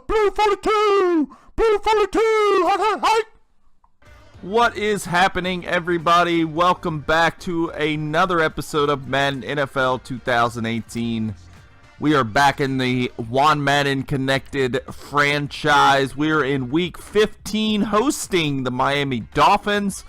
Blue 42! Blue 42! Hi! What is happening, everybody? Welcome back to another episode of Madden NFL 2018. We are back in the Juan Madden connected franchise. We're in week 15 hosting the Miami Dolphins.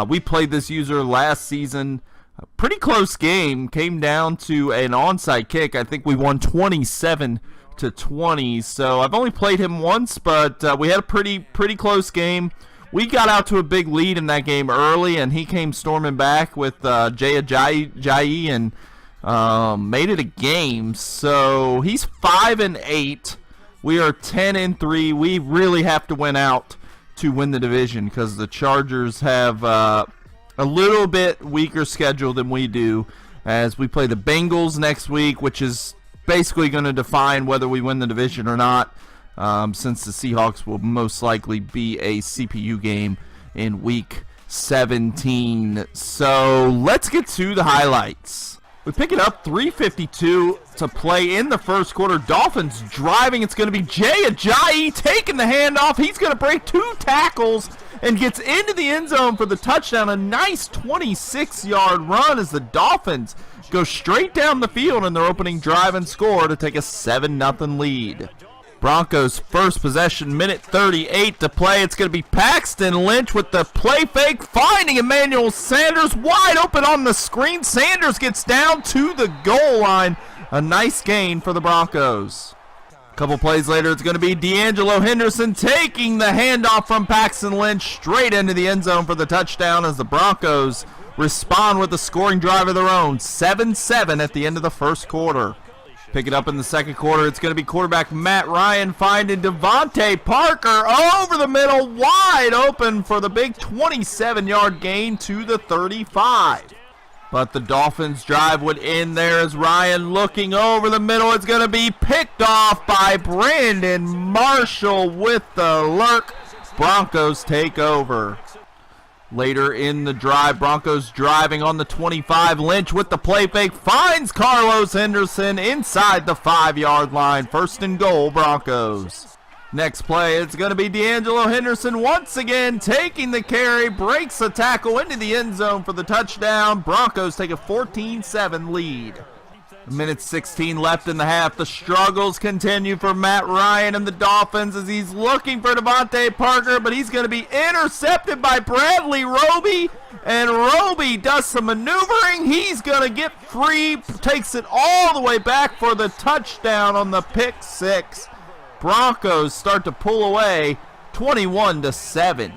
We played this user last season. A pretty close game. Came down to an onside kick. I think we won 27-20. So I've only played him once, but we had a pretty close game. We got out to a big lead in that game early, and he came storming back with Jay Ajayi and made it a game. So he's 5-8. We are 10-3. We really have to win out to win the division because the Chargers have a little bit weaker schedule than we do, as we play the Bengals next week, which is basically going to define whether we win the division or not, since the Seahawks will most likely be a CPU game in week 17. So let's get to the highlights. We pick it up, 3:52 to play in the first quarter. Dolphins driving. It's going to be Jay Ajayi taking the handoff. He's going to break 2 tackles and gets into the end zone for the touchdown. A nice 26-yard run as the Dolphins go straight down the field in their opening drive and score to take a 7-0 lead. Broncos first possession, minute 38 to play. It's going to be Paxton Lynch with the play fake, finding Emmanuel Sanders wide open on the screen. Sanders gets down to the goal line. A nice gain for the Broncos. A couple plays later, it's going to be D'Angelo Henderson taking the handoff from Paxton Lynch straight into the end zone for the touchdown as the Broncos respond with a scoring drive of their own. 7-7 at the end of the first quarter. Pick it up in the second quarter. It's going to be quarterback Matt Ryan finding Devontae Parker over the middle, wide open for the big 27-yard gain to the 35. But the Dolphins drive would end there as Ryan looking over the middle. It's going to be picked off by Brandon Marshall with the lurk. Broncos take over. Later in the drive, Broncos driving on the 25. Lynch with the play fake finds Carlos Henderson inside the 5-yard line. First and goal, Broncos. Next play, it's going to be D'Angelo Henderson once again taking the carry, breaks the tackle into the end zone for the touchdown. Broncos take a 14-7 lead. A minute 16 left in the half. The struggles continue for Matt Ryan and the Dolphins as he's looking for Devontae Parker, but he's going to be intercepted by Bradley Roby, and Roby does some maneuvering. He's going to get free, takes it all the way back for the touchdown on the pick six. Broncos start to pull away 21-7.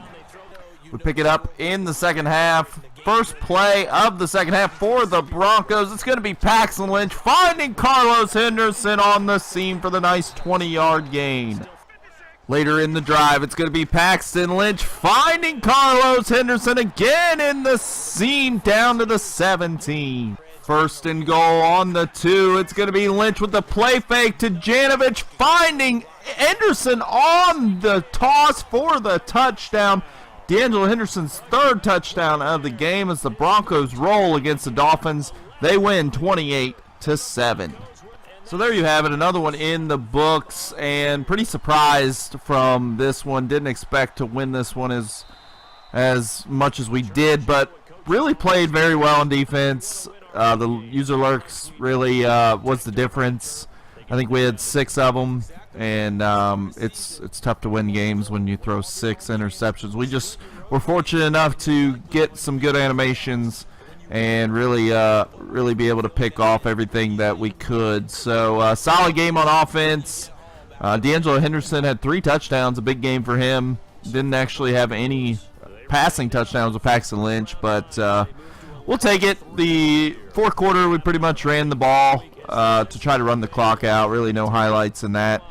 We pick it up in the second half. First play of the second half for the Broncos. It's going to be Paxton Lynch finding Carlos Henderson on the seam for the nice 20-yard gain. Later in the drive, it's going to be Paxton Lynch finding Carlos Henderson again in the seam down to the 17. First and goal on the 2. It's going to be Lynch with the play fake to Janovich finding Henderson on the toss for the touchdown. D'Angelo Henderson's third touchdown of the game as the Broncos roll against the Dolphins. They win 28-7. So there you have it, another one in the books, and pretty surprised from this one. Didn't expect to win this one as much as we did, but really played very well on defense. The user lurks really was the difference. I think we had 6 of them. And it's tough to win games when you throw 6 interceptions. We just were fortunate enough to get some good animations and really be able to pick off everything that we could. So solid game on offense. D'Angelo Henderson had 3 touchdowns, a big game for him. Didn't actually have any passing touchdowns with Paxton Lynch, but we'll take it. The fourth quarter, we pretty much ran the ball to try to run the clock out. Really no highlights in that.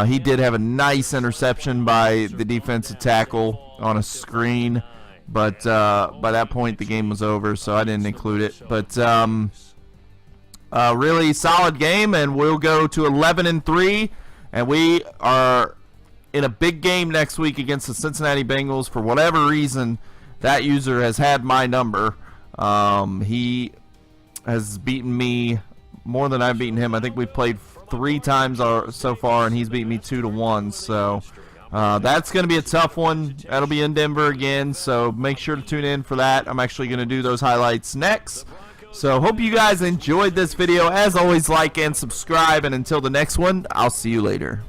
He did have a nice interception by the defensive tackle on a screen, but by that point the game was over, so I didn't include it. But really solid game, and we'll go to 11-3, and we are in a big game next week against the Cincinnati Bengals. For whatever reason, that user has had my number. He has beaten me more than I've beaten him. I think we played 3 times so far, and he's beat me 2-1. So that's going to be a tough one. That'll be in Denver again, so make sure to tune in for that. I'm actually going to do those highlights next. So hope you guys enjoyed this video. As always, like and subscribe, and until the next one, I'll see you later.